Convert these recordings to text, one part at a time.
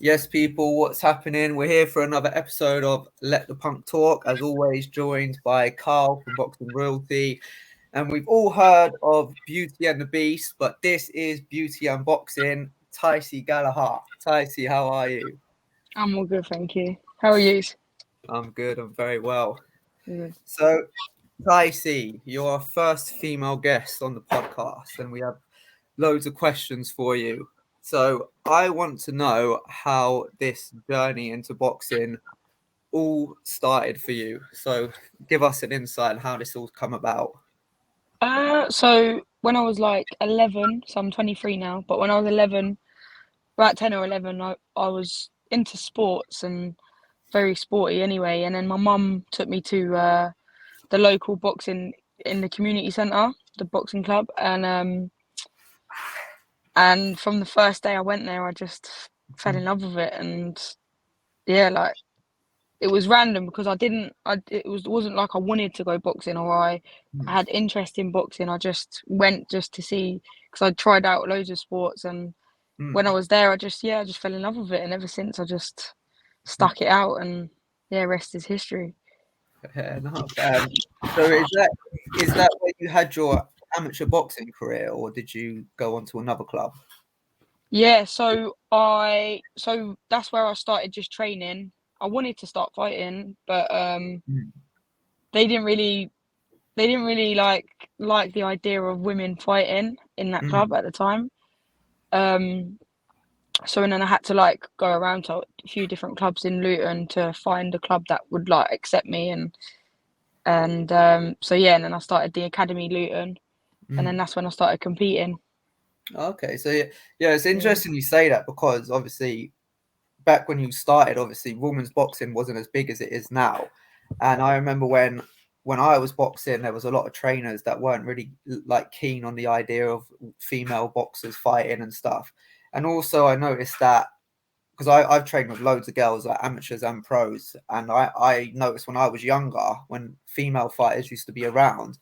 Yes, people, what's happening? We're here for another episode of Let the Punk Talk, as always, joined by Carl from Boxing Royalty. And we've all heard of Beauty and the Beast, but this is Beauty and Boxing, Tysie Gallagher. Tysie, how are you? I'm all good, thank you. How are you? I'm good, I'm very well. Good. So, Tysie, you're our first female guest on the podcast, and we have loads of questions for you. So, I want to know how this journey into boxing all started for you. So give us an insight on how this all come about. So when I was like 11, so I'm 23 now, but when I was 11, about 10 or 11, I was into sports and very sporty anyway. And then my mum took me to the local boxing in the community centre, the boxing club, and from the first day I went there, I just fell in love with it. And yeah, like it was random because it wasn't like I wanted to go boxing or I had interest in boxing. I just went just to see because I tried out loads of sports, and when I was there, I just fell in love with it, and ever since I just stuck it out, and yeah, rest is history. Fair enough. So is that where you had your amateur boxing career, or did you go on to another club? Yeah, so that's where I started just training. I wanted to start fighting, but they didn't really like the idea of women fighting in that club at the time. Um, so and then I had to like go around to a few different clubs in Luton to find a club that would like accept me, and so yeah, and then I started the academy Luton, and then that's when I started competing. Okay, so yeah, it's Yeah. interesting you say that because obviously back when you started, obviously women's boxing wasn't as big as it is now, and I remember when I was boxing, there was a lot of trainers that weren't really like keen on the idea of female boxers fighting and stuff. And also, I noticed that because I've trained with loads of girls, like amateurs and pros, and I noticed when I was younger, when female fighters used to be around,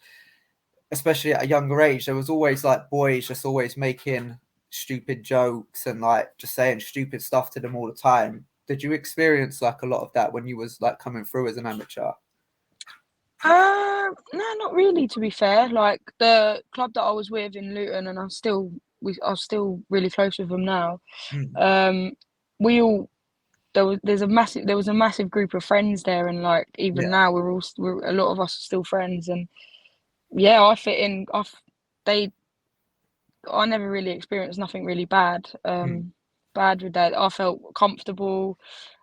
especially at a younger age, there was always like boys just always making stupid jokes and like just saying stupid stuff to them all the time. Did you experience like a lot of that when you was like coming through as an amateur? No, not really. To be fair, like the club that I was with in Luton, and we are still really close with them now. Mm, Um, we all there was a massive group of friends there, and like even yeah. now we're a lot of us are still friends, and yeah, I fit in. They I never really experienced nothing really Mm, bad with that. I felt comfortable,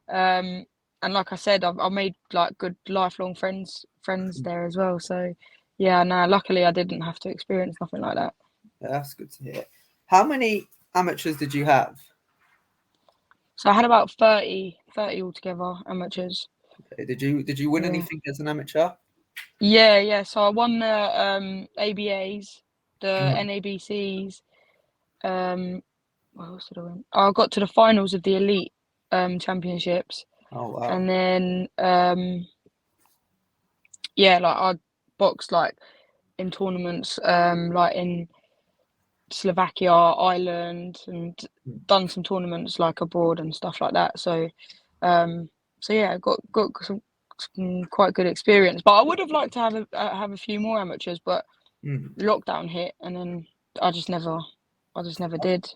um, and like I said, I made like good lifelong friends mm. there as well. So yeah, no, luckily I didn't have to experience nothing like that. Yeah, that's good to hear. How many amateurs did you have? So I had about 30 altogether amateurs. Did you win Yeah. anything as an amateur? Yeah. So I won the ABAs, the Mm. NABCs. What else did I win? Oh, I got to the finals of the elite championships, Oh wow. and then yeah, like I boxed like in tournaments, like in Slovakia, Ireland, and Mm. done some tournaments like abroad and stuff like that. Um, so yeah, I got some quite good experience. But I would have liked to have a few more amateurs, but Mm. lockdown hit, and then I just never, I just never did.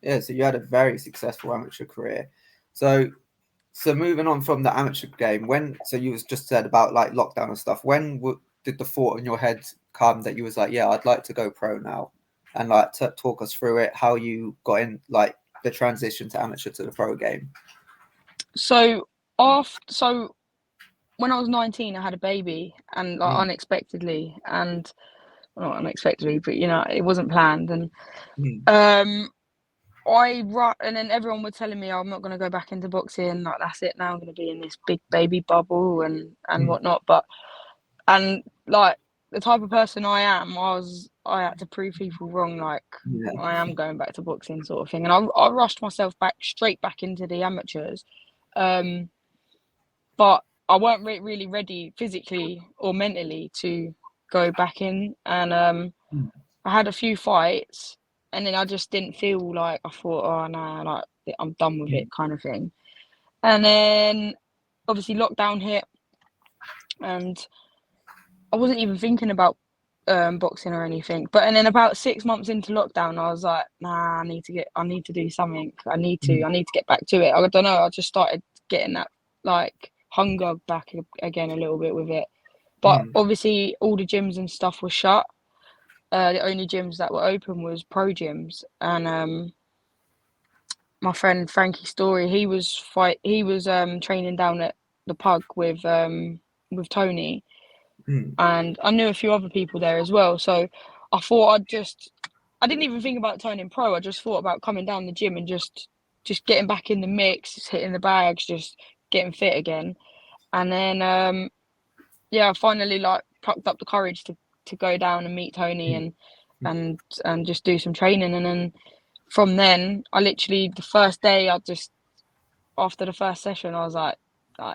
Yeah, so you had a very successful amateur career. So So moving on from the amateur game, so you was just said about like lockdown and stuff. Did the thought in your head come that you was like, yeah, I'd like to go pro now, and like talk us through it, how you got in like the transition to amateur to the pro game. So when I was 19, I had a baby, and like Mm, unexpectedly, and well, not unexpectedly, but it wasn't planned, and mm, um, and then everyone was telling me, oh, I'm not going to go back into boxing. Like that's it now. I'm going to be in this big baby bubble and mm, whatnot. And like the type of person I am, I had to prove people wrong. Like yeah, I am going back to boxing, sort of thing. And I rushed myself straight back into the amateurs. Um, but I weren't really ready physically or mentally to go back in. And mm, I had a few fights, and then I just didn't feel like I thought, oh no, like I'm done with it kind of thing. And then obviously lockdown hit, and I wasn't even thinking about boxing or anything. And then about 6 months into lockdown, I was like, nah, I need to do something. I need to get back to it. I don't know. I just started getting that like hunger back again a little bit with it. But obviously, all the gyms and stuff were shut. The only gyms that were open was pro gyms, and my friend Frankie Story, he was training down at the Pug with Tony, and I knew a few other people there as well. So I thought I didn't even think about turning pro. I just thought about coming down the gym and just getting back in the mix, just hitting the bags, just getting fit again. And then I finally like plucked up the courage to go down and meet Tony and just do some training. And then from then, I literally the first day, after the first session, I was like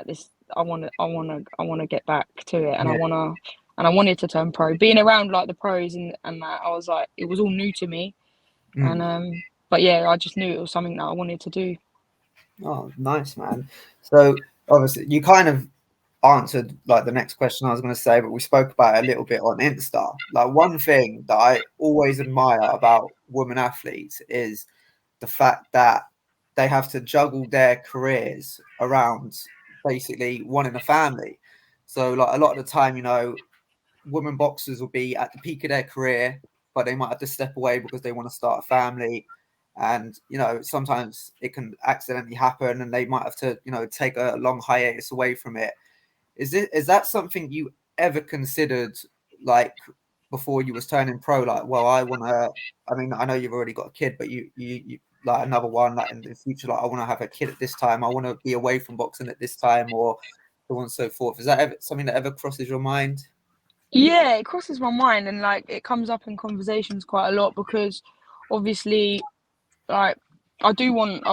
this. I want to get back to it, and I wanted to turn pro. Being around like the pros and that, I was like, it was all new to me, and but yeah, I just knew it was something that I wanted to do. Oh, nice, man. So obviously, you kind of answered like the next question I was going to say, but we spoke about it a little bit on Insta. Like one thing that I always admire about women athletes is the fact that they have to juggle their careers around basically wanting a family. So like a lot of the time, women boxers will be at the peak of their career, but they might have to step away because they want to start a family. And sometimes it can accidentally happen and they might have to take a long hiatus away from it. Is that something you ever considered, like before you was turning pro? Like, well, I mean, I know you've already got a kid, but you like another one, like in the future, like I want to have a kid at this time, I want to be away from boxing at this time, or so on and so forth. Is that ever something that ever crosses your mind? Yeah, it crosses my mind, and like it comes up in conversations quite a lot because obviously, like I do want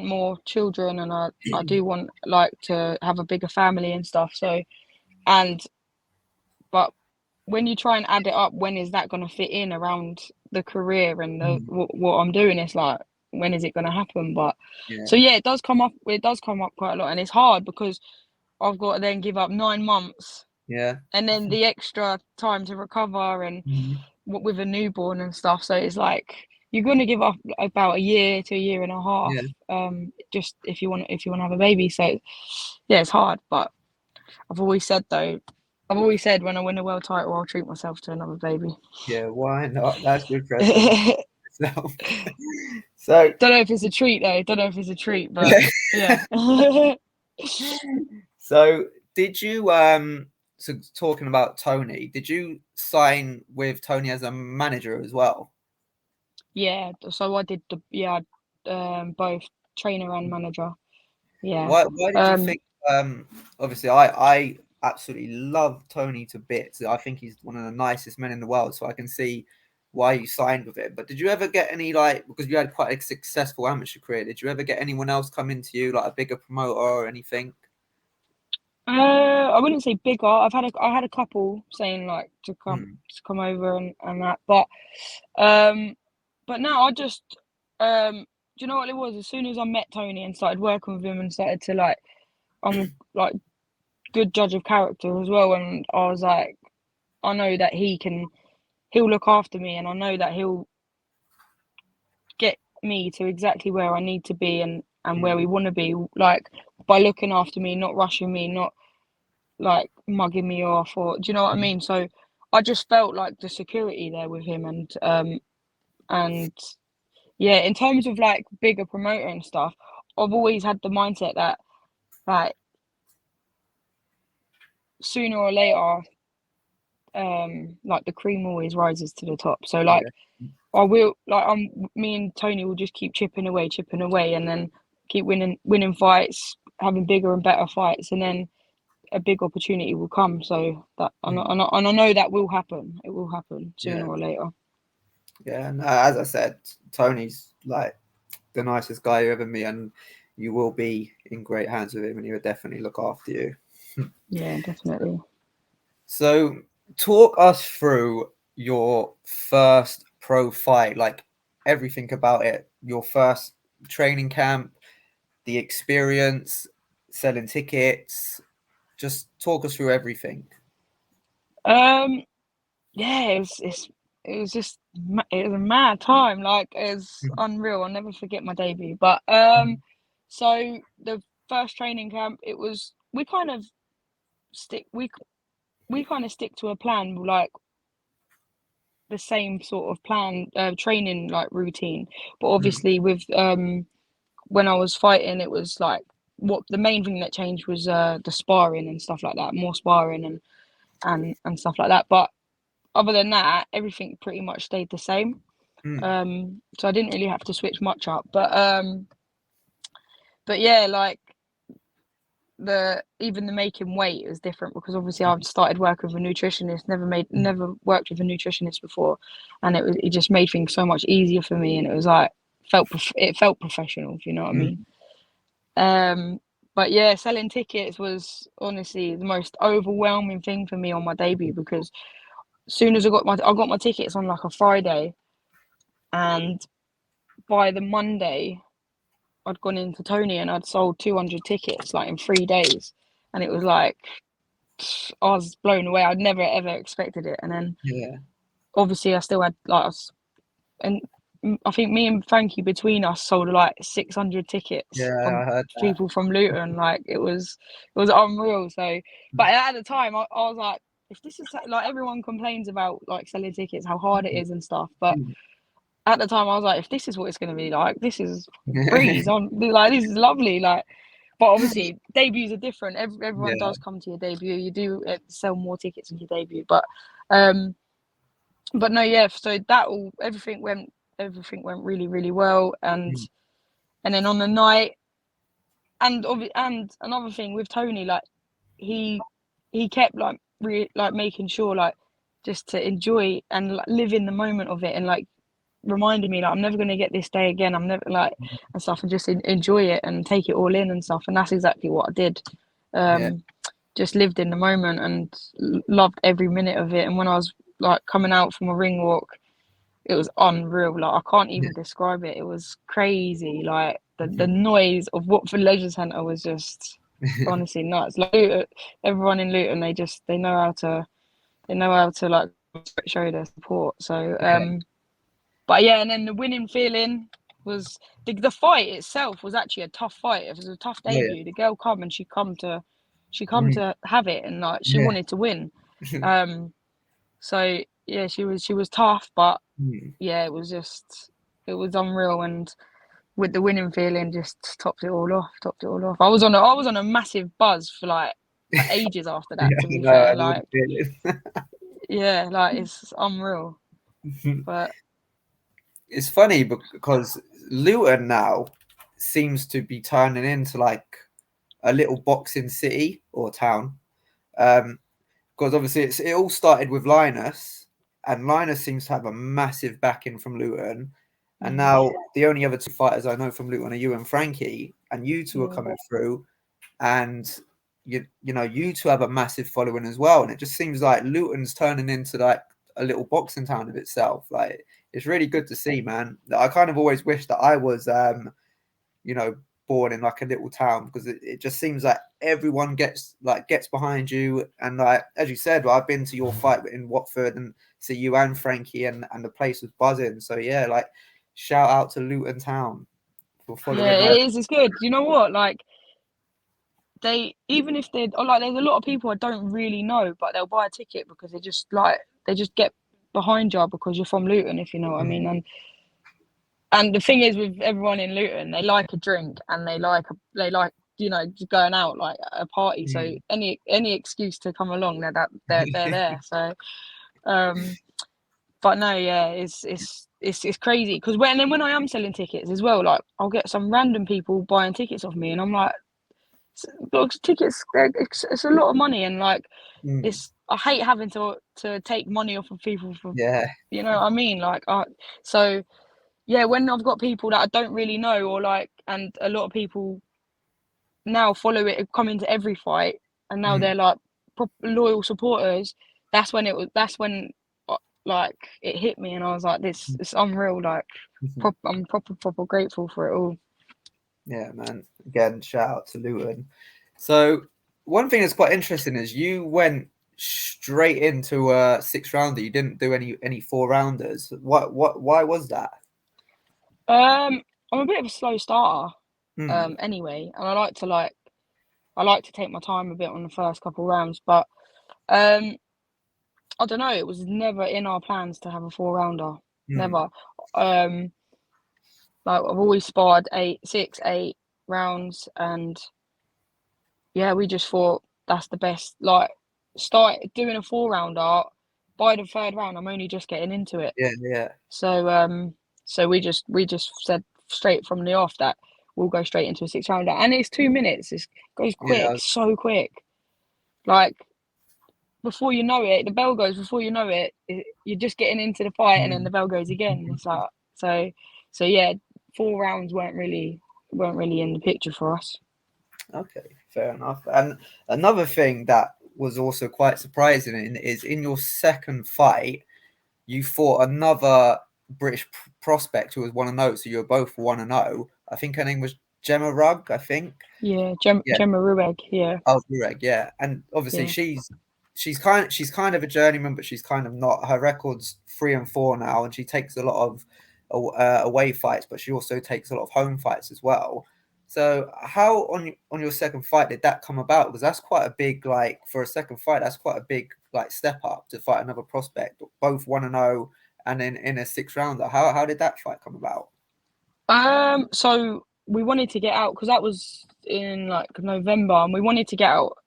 more children, and I do want like to have a bigger family and stuff. So, and but when you try and add it up, when is that going to fit in around the career and what I'm doing? It's like, when is it going to happen? But so yeah, it does come up. It does come up quite a lot, and it's hard because I've got to then give up 9 months, and then the extra time to recover and with a newborn and stuff. So it's like you're going to give up about a year to a year and a half, just if you want to have a baby. So yeah, it's hard, but I've always said when I win a world title, I'll treat myself to another baby. Yeah, why not? That's good present. So don't know if it's a treat though. Don't know if it's a treat, but yeah. So did you so talking about Tony, did you sign with Tony as a manager as well? Yeah, so I did both trainer and manager. Yeah. Why did you think obviously I absolutely love Tony to bits. I think he's one of the nicest men in the world, so I can see why you signed with him. But did you ever get any, like, because you had quite a successful amateur career, did you ever get anyone else come into you, like a bigger promoter or anything? I wouldn't say bigger. I had a couple saying like to come over and that, but now I just do you know what it was? As soon as I met Tony and started working with him and started to like, I'm a like good judge of character as well, and I was like, I know that he'll look after me, and I know that he'll get me to exactly where I need to be and where we want to be, like by looking after me, not rushing me, not like mugging me off, or do you know what I mean? So I just felt like the security there with him, and yeah, in terms of like bigger promoter and stuff, I've always had the mindset that like sooner or later, like the cream always rises to the top. So like I will, like me and Tony will just keep chipping away, and then keep winning fights, having bigger and better fights, and then a big opportunity will come. So that and I know that will happen. It will happen sooner or later. Yeah, and as I said, Tony's like the nicest guy you ever meet, and you will be in great hands with him, and he will definitely look after you. Yeah, definitely. So, talk us through your first pro fight, like everything about it. Your first training camp, the experience, selling tickets? Just talk us through everything. Yeah, it was just it was a mad time. Like it's unreal. I'll never forget my debut. But so the first training camp, it was stick we kind of stick to a plan, like the same sort of plan, training like routine. But obviously with when I was fighting, it was like what the main thing that changed was the sparring and stuff like that, more sparring and stuff like that. But other than that, everything pretty much stayed the same. So I didn't really have to switch much up. But yeah, like even the making weight was different because obviously I've started working with a nutritionist, never worked with a nutritionist before, and it just made things so much easier for me, and it was like it felt professional, if you know what I mean. But yeah, selling tickets was honestly the most overwhelming thing for me on my debut because as soon as I got my tickets on like a Friday, and by the Monday I'd gone into Tony and I'd sold 200 tickets like in 3 days, and it was like I was blown away. I'd never ever expected it, and then Yeah, obviously I still had and I think me and Frankie between us sold like 600 tickets yeah, from I heard that. people from Luton. Like it was unreal. So, but at the time I was like, if this is like everyone complains about like selling tickets, how hard it is and stuff, but at the time I was like, if this is what it's going to be like, this is breeze on, like this is lovely. Like, but obviously debuts are different. Everyone Yeah. does come to your debut. You do sell more tickets in your debut, um but no, yeah. So everything went really really well, and then on the night, and another thing with Tony, like he he kept like like making sure like just to enjoy and like live in the moment of it, and like reminded me like I'm never gonna get this day again. I'm never like and stuff, and just enjoy it and take it all in and stuff. And that's exactly what I did. Yeah. Just lived in the moment and loved every minute of it. And when I was like coming out from a ring walk, it was unreal. Like I can't even describe it. It was crazy. Like the noise of Watford Leisure Centre was just honestly nuts. Like everyone in Luton, they know how to like show their support. So but yeah, and then the winning feeling was the fight itself was actually a tough fight. It was a tough Yeah. debut. The girl come and she come to have it, and like she Yeah. wanted to win. So yeah, she was tough, but yeah, it was unreal, and with the winning feeling just topped it all off. Topped it all off. I was on a massive buzz for ages after that. Yeah, To I be know, I fair, know the like feeling. yeah, like it's unreal. But It's funny because Luton now seems to be turning into like a little boxing city or town. Because obviously it all started with Linus, and Linus seems to have a massive backing from Luton. And now the only other two fighters I know from Luton are you and Frankie, and you two are yeah, coming through, and you know you two have a massive following as well. And it just seems like Luton's turning into like a little boxing town of itself. Like it's really good to see, man. I kind of always wish that I was, you know, born in like a little town because it just seems like everyone gets behind you. And like as you said, well, I've been to your fight in Watford and see you and Frankie, and the place was buzzing. So yeah, like shout out to Luton Town for yeah, following. Like, it is. It's good. You know what? Like they even if they or like there's a lot of people I don't really know, but they'll buy a ticket because they just get behind you because you're from Luton, if you know what I mean. And the thing is with everyone in Luton, they like a drink and they like you know going out like a party. So any excuse to come along, they're there. So but no, yeah, it's crazy because when I am selling tickets as well, like I'll get some random people buying tickets off me, and I'm like, tickets, it's a lot of money, and like it's I hate having to take money off of people for yeah, you know what I mean, like so yeah, when I've got people that I don't really know or like, and a lot of people now follow it, come into every fight, and now they're like loyal supporters. That's when like it hit me, and I was like, this it's unreal. Like I'm proper grateful for it all. Yeah, man. Again, shout out to Luton. So one thing that's quite interesting is you went straight into a six rounder. You didn't do any four rounders. Why was that? I'm a bit of a slow starter, Hmm. anyway, and I like to take my time a bit on the first couple rounds, but um, I don't know. It was never in our plans to have a four rounder. Hmm. Never. Um, like I've always sparred 8, 6, 8 rounds, and yeah, we just thought that's the best. Like, start doing a four rounder. By the third round, I'm only just getting into it. Yeah, yeah, So so we just said straight from the off that we'll go straight into a six rounder, and it's 2 minutes. It goes yeah. quick, so quick. Like before you know it, the bell goes. Before you know it, you're just getting into the fight, and then the Hmm. bell goes again. It's like so so yeah. 4 rounds weren't really in the picture for us. Okay, fair enough. And another thing that was also quite surprising is in your second fight, you fought another British prospect who was 1-0. So you were both 1-0. I think her name was Gemma Rugg, I think. Yeah, Yeah. Gemma Rueg. Yeah, Oh, Dureg, yeah. And obviously yeah. she's kind of a journeyman, but she's kind of not. Her record's 3-4 now, and she takes a lot of away fights, but she also takes a lot of home fights as well. So how on your second fight did that come about? Because that's quite a big, like, for a second fight, that's quite a big, like, step up to fight another prospect, both 1-0, and then in a six rounder. How did that fight come about? So we wanted to get out because that was in like November, and we wanted to get out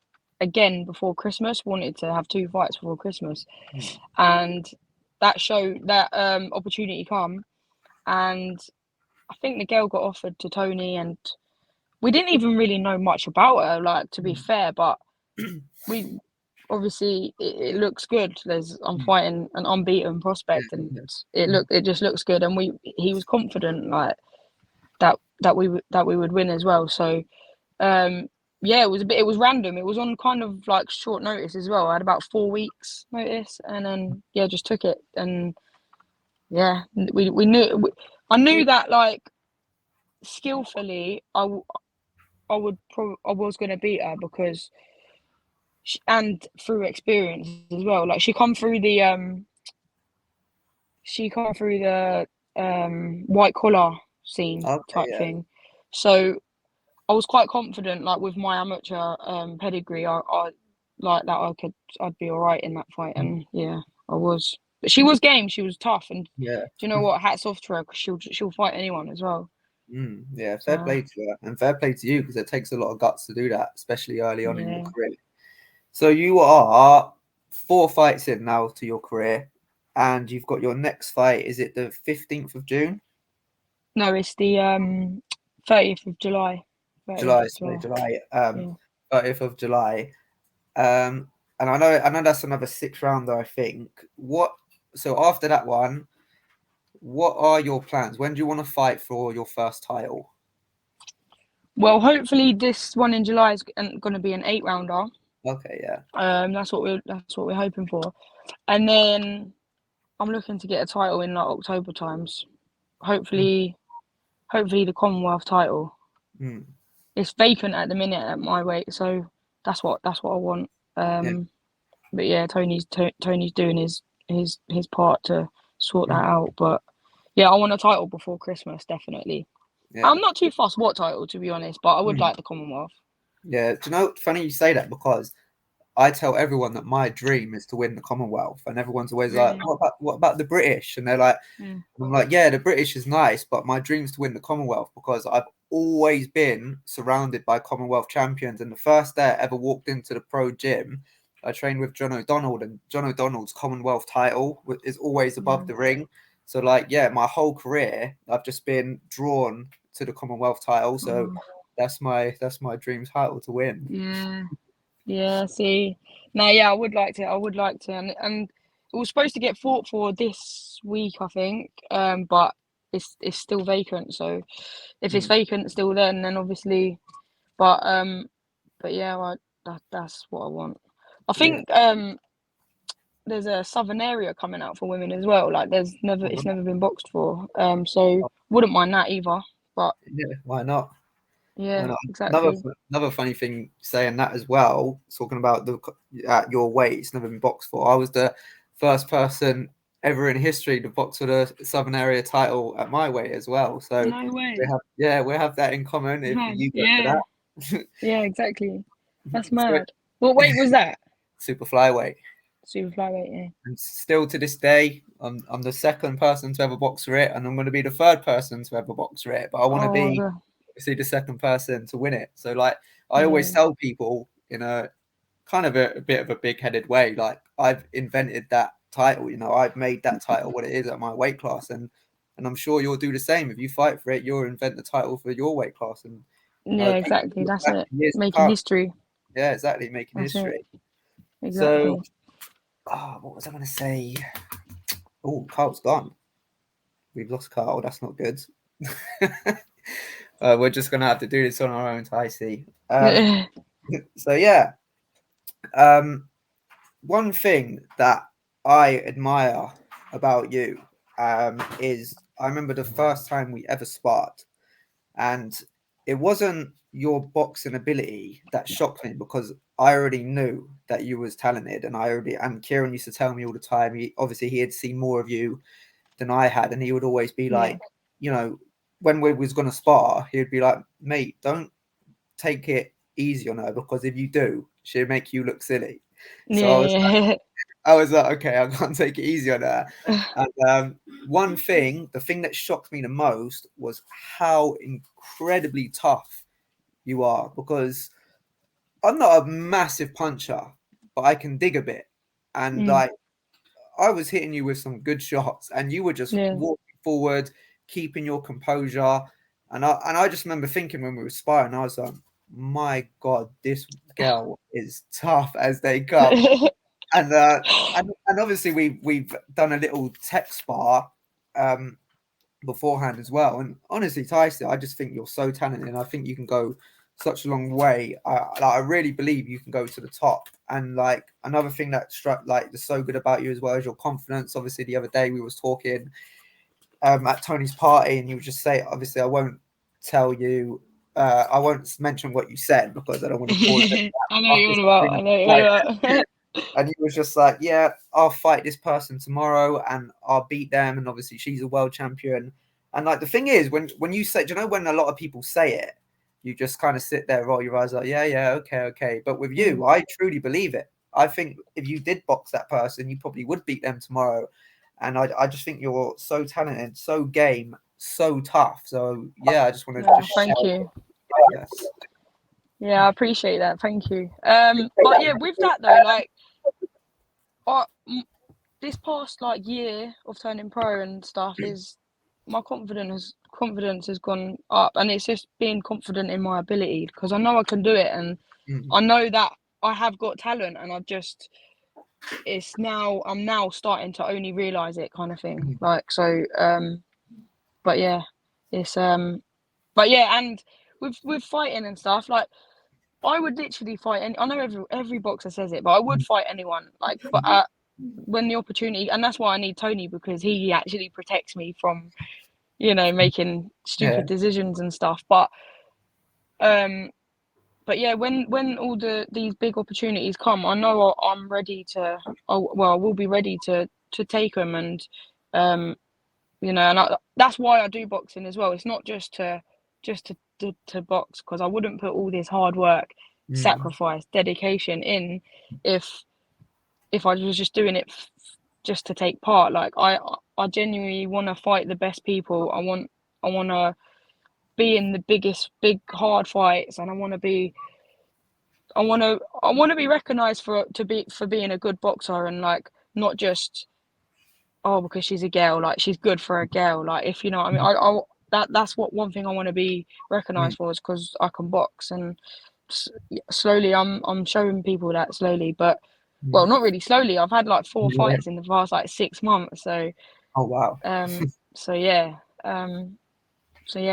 again before Christmas. We wanted to have 2 fights before Christmas, Hmm. and that opportunity come, and I think the girl got offered to Tony, and we didn't even really know much about her, like to be Hmm. fair, but we obviously it looks good. I'm Hmm. fighting an unbeaten Yeah, prospect, and yeah, it just looks good, and he was confident like that we would win as well. So um, yeah, it was random. It was on kind of like short notice as well. I had about 4 weeks notice, and then yeah, just took it, and yeah, we knew I knew yeah. that like skillfully I was gonna beat her because and through experience as well. Like she come through the white collar scene Okay, type yeah. thing. So I was quite confident, like with my amateur pedigree, I like that I'd be all right in that fight, Hmm. and yeah, I was. But she was game, she was tough, and Yeah. do you know what? Hats off to her because she'll fight anyone as well. Yeah, fair So play to her and fair play to you because it takes a lot of guts to do that, especially early on in your yeah, career. So you are 4 fights in now to your career, and you've got your next fight. Is it the 15th of June? no, it's the 30th of July, 30th July, of sorry, July. July. Yeah. 30th of July. And I know that's another six rounder, I think. So after that one, what are your plans? When do you want to fight for your first title? Well, hopefully this one in July is going to be an 8 rounder. Okay, yeah. That's what we're hoping for, and then I'm looking to get a title in like October times. Hopefully, hopefully the Commonwealth title. Mm, It's vacant at the minute at my weight, so that's what I want. yeah. But yeah, Tony's doing his part to sort that Mm, out. But yeah, I want a title before Christmas, definitely. yeah. I'm not too fussed what title, to be honest, but I would Mm, like the Commonwealth. yeah. Do you know? Funny you say that because I tell everyone that my dream is to win the Commonwealth, and everyone's always like, Really? "What about the British?" And they're like, Yeah. "I'm like, yeah, the British is nice, but my dream's to win the Commonwealth because I've always been surrounded by Commonwealth champions." And the first day I ever walked into the pro gym, I trained with John O'Donnell, and John O'Donnell's Commonwealth title is always above Yeah. the ring. So, like, yeah, my whole career I've just been drawn to the Commonwealth title. So Oh, that's my dream title to win. yeah. Yeah, see. No, yeah, I would like to, and it was supposed to get fought for this week, I think. But it's still vacant. So if it's Mm, vacant still, then obviously, but but yeah, that's what I want. I yeah. think there's a southern area coming out for women as well. Like it's never been boxed for. So wouldn't mind that either. But Yeah, why not? Yeah, And another exactly. another funny thing saying that as well, talking about the at your weight, it's never been boxed for. I was the first person ever in history to box for the Southern Area title at my weight as well. So No way. we have that in common if Man, you go for yeah. that. Yeah, exactly. That's So, mad. What weight was that? super flyweight. Super flyweight, yeah. And still to this day, I'm the second person to ever box for it, and I'm going to be the third person to ever box for it. But I want to Oh my be god. obviously the second person to win it. So like I always Yeah. tell people in a kind of a bit of a big-headed way, like I've invented that title. You know, I've made that title what it is at my weight class, and I'm sure you'll do the same. If you fight for it, you'll invent the title for your weight class, and Yeah, people exactly. look That's back it. in years to Making come. history. Yeah, exactly, making That's it. history. So, Exactly. what was I going to say? Oh, Carl's gone. We've lost Carl. That's not good. We're just gonna have to do this on our own, Tysie. So yeah, one thing that I admire about you is I remember the first time we ever sparred, and it wasn't your boxing ability that shocked me because I already knew that you was talented, and Kieran used to tell me all the time. He had seen more of you than I had, and he would always be Yeah. like, you know, when we was gonna spar, he'd be like, mate, don't take it easy on her because if you do, she'll make you look silly. So Yeah. I was like, okay, I can't take it easy on her. And the thing that shocked me the most was how incredibly tough you are because I'm not a massive puncher, but I can dig a bit. And Mm. like I was hitting you with some good shots, and you were just Yeah. walking forward, keeping your composure. And I just remember thinking when we were sparring, I was like, my God, this girl is tough as they come. And and obviously we've done a little tech spar um, beforehand as well. And honestly, Tyson, I just think you're so talented, and I think you can go such a long way. I really believe you can go to the top. And like another thing that struck like is so good about you as well is your confidence. Obviously, the other day we was talking at Tony's party, and you would just say, obviously, I won't tell you. I won't mention what you said because I don't want to cause it. I know what After you're on about. I something know what like you're on about. and he was just like, "Yeah, I'll fight this person tomorrow, and I'll beat them." And obviously, she's a world champion. And like the thing is, when you say, do you know, when a lot of people say it, you just kind of sit there, roll your eyes, like, "Yeah, yeah, okay, okay." But with Mm. you, I truly believe it. I think if you did box that person, you probably would beat them tomorrow. And I just think you're so talented, so game, so tough. So yeah, I just want to Yeah, just thank shout, you. yes. Yeah, I appreciate that. Thank you. But yeah, with that though, like, I, this past like year of turning pro and stuff is my confidence has gone up, and it's just being confident in my ability because I know I can do it, and Mm, I know that I have got talent, and I'm now starting to only realize it kind of thing. mm, Like so, but yeah, it's but yeah, and with fighting and stuff, like I would literally fight. And I know every boxer says it, but I would mm, fight anyone. Like, but when the opportunity, and that's why I need Tony because he actually protects me from making yeah. stupid decisions and stuff. Um, but yeah, when all these big opportunities come, I know I'm ready to. Oh well, I will be ready to take them, and um, that's why I do boxing as well. It's not just to box because I wouldn't put all this hard work, Mm, sacrifice, dedication in if I was just doing it just to take part. Like I genuinely want to fight the best people. I want to be in the big hard fights, and I want to be recognized for being a good boxer, and like not just because she's a girl, like she's good for a girl. Like if you know what I mean, that's what one thing I want to be mm, recognized for is because I can box, and slowly I'm showing people that slowly, but well, mm. not really slowly. I've had like four Yeah. fights in the past like 6 months, so Oh wow. um, so yeah,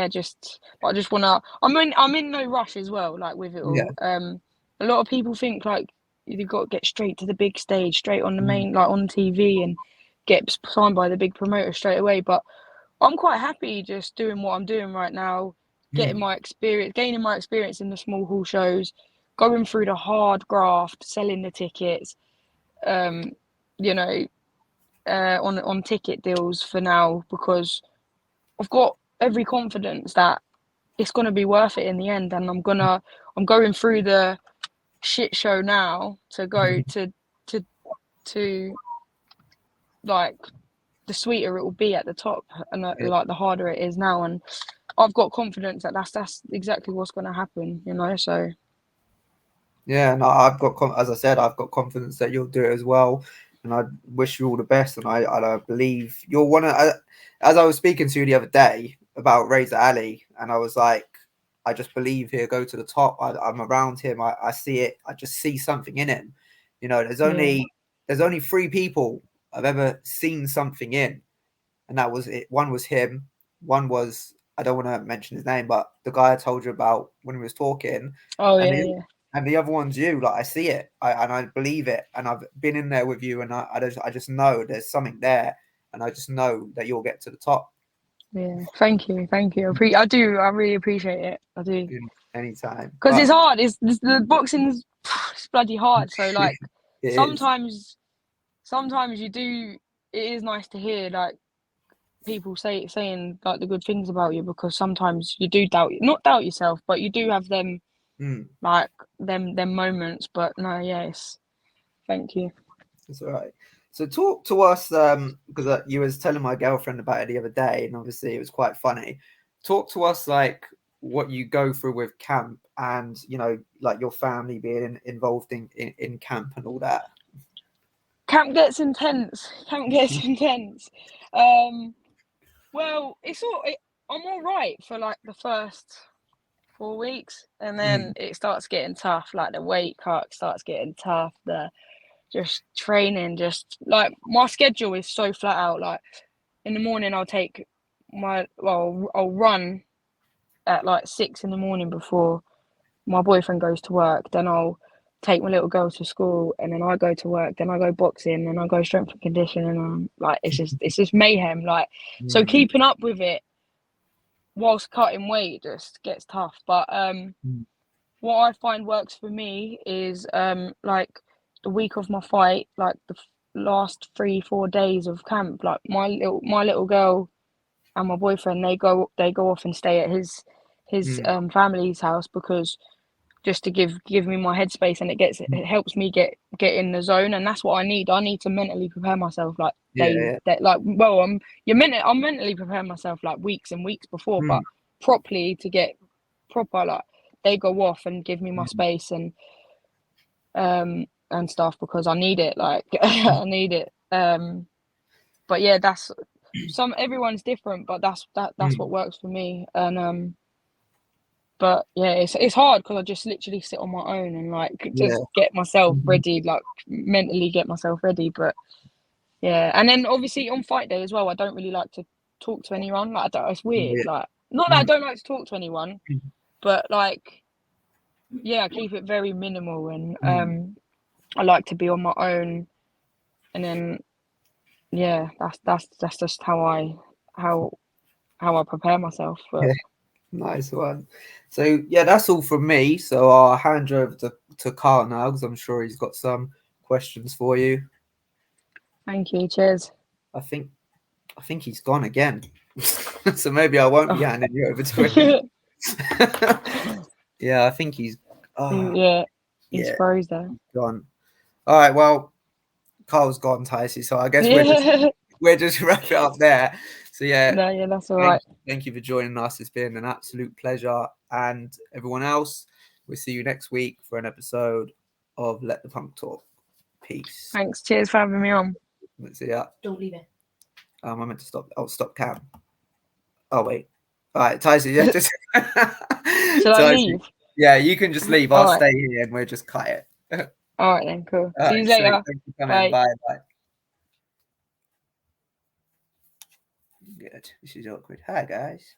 just I just wanna. I'm in no rush as well. Like with it Yeah. all, a lot of people think like you got to get straight to the big stage, straight on the Mm, main, like on TV, and get signed by the big promoter straight away. But I'm quite happy just doing what I'm doing right now, getting my experience, gaining my experience in the small hall shows, going through the hard graft, selling the tickets, you know, on ticket deals for now, because I've got every confidence that it's gonna be worth it in the end, and I'm going through the shit show now to go to like the sweeter it will be at the top, and like the harder it is now, and I've got confidence that that's exactly what's going to happen, you know. So yeah, no, I've got as I said, I've got confidence that you'll do it as well, and I wish you all the best. And I believe you're one of. As I was speaking to you the other day about Reza Ali, and I was like, I just believe he'll go to the top. I'm around him. I see it. I just see something in him. You know, there's only 3 people I've ever seen something in, and that was it. One was him. One was, I don't want to mention his name, but the guy I told you about when we was talking, oh and yeah, the, yeah, and the other one's you. Like I see it, and I believe it, and I've been in there with you, and I just know there's something there, and I just know that you'll get to the top. yeah. Thank you, thank you. I really appreciate it. I do, Anytime, because but it's hard. It's the boxing's it's bloody hard. So like it is. sometimes you do. It is nice to hear like people saying like the good things about you, because sometimes you do not doubt yourself, but you do have them Mm, like them moments. But no, yes, thank you. that's all right. So talk to us, because you was telling my girlfriend about it the other day, and obviously it was quite funny. Talk to us like what you go through with camp, and you know, like your family being involved in camp and all that. Camp gets intense. Camp gets intense. Well, I'm all right for like the first 4 weeks, and then Mm, it starts getting tough. Like the weight cut starts getting tough. The just training, just like my schedule is so flat out. Like in the morning, I'll run at like 6 in the morning before my boyfriend goes to work. Then I'll take my little girl to school, and then I go to work. Then I go boxing, and I go strength and conditioning. And like it's just mayhem. Like so, mm, keeping up with it whilst cutting weight just gets tough. But mm, what I find works for me is like the week of my fight, like the last 3-4 days of camp. Like my little girl and my boyfriend, they go off and stay at his mm, family's house, because just to give me my headspace, and it helps me get in the zone, and that's what I need. I need to mentally prepare myself like yeah, yeah. I'm mentally preparing myself like weeks and weeks before, but Mm, properly to get proper, like they go off and give me my mm, space and stuff, because I need it, like I need it. But yeah, that's everyone's different, but that's mm, what works for me. And but yeah, it's hard because I just literally sit on my own and like yeah. just get myself Mhm. ready, like mentally get myself ready. But yeah, and then obviously on fight day as well, I don't really like to talk to anyone. Like it's weird. Yeah. Like not that I Mm, don't like to talk to anyone, mm, but like yeah, I keep it very minimal, and mm. I like to be on my own. And then yeah, that's just how I prepare myself. But Yeah, nice one. So yeah, that's all from me. So I'll hand you over to Carl now, because I'm sure he's got some questions for you. thank you. Cheers. I think I think he's gone again. So maybe I won't be Oh. handing you over to him. Yeah, I think he's Yeah, he's yeah, froze there. gone. All right, well, Carl's gone, Tysie. So I guess Yeah. we're just wrap it up there. So yeah, No, yeah, that's all thank right. thank you for joining us. It's been an absolute pleasure. And everyone else, we'll see you next week for an episode of Let the Punk Talk. Peace. Thanks. Cheers for having me on. Let's see ya. Don't leave it. I meant to stop. Oh, stop cam. Oh wait. All right, Tyson. Yeah, just Should I Tyson. leave? Yeah, you can just leave. All I'll right. stay here and we'll just cut it. All right then. Cool. All See you right, sweet. later. Thanks for coming. Bye. Bye. Bye. Good. This is awkward. Hi, guys.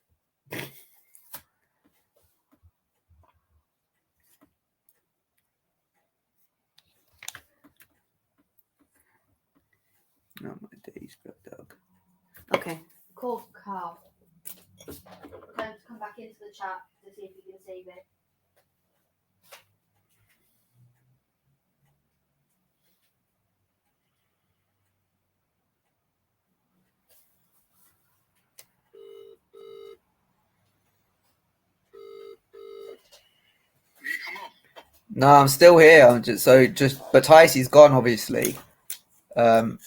Oh my days, dog. Okay. Call Carl. Thanks. come back into the chat to see if you can save it. No, I'm still here. But Tysie's gone, obviously. Oh,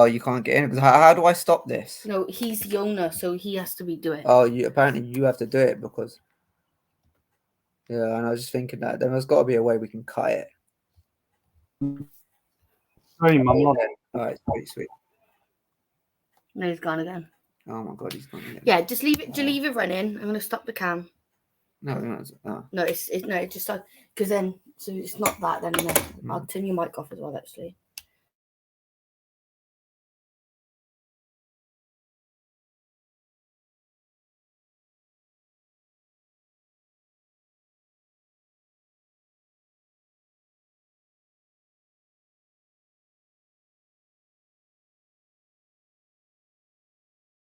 you can't get in. How do I stop this? No, he's the owner, so he has to do it. Oh, apparently you have to do it because. Yeah, and I was just thinking that there's got to be a way we can cut it. Sorry, Mum. All right, sweet. No, he's gone again. Oh my god, he's gone again. Yeah, just leave it. Just leave it running. I'm gonna stop the cam. No. No, it's just like because then so it's not that then. I'll turn your mic off as well actually.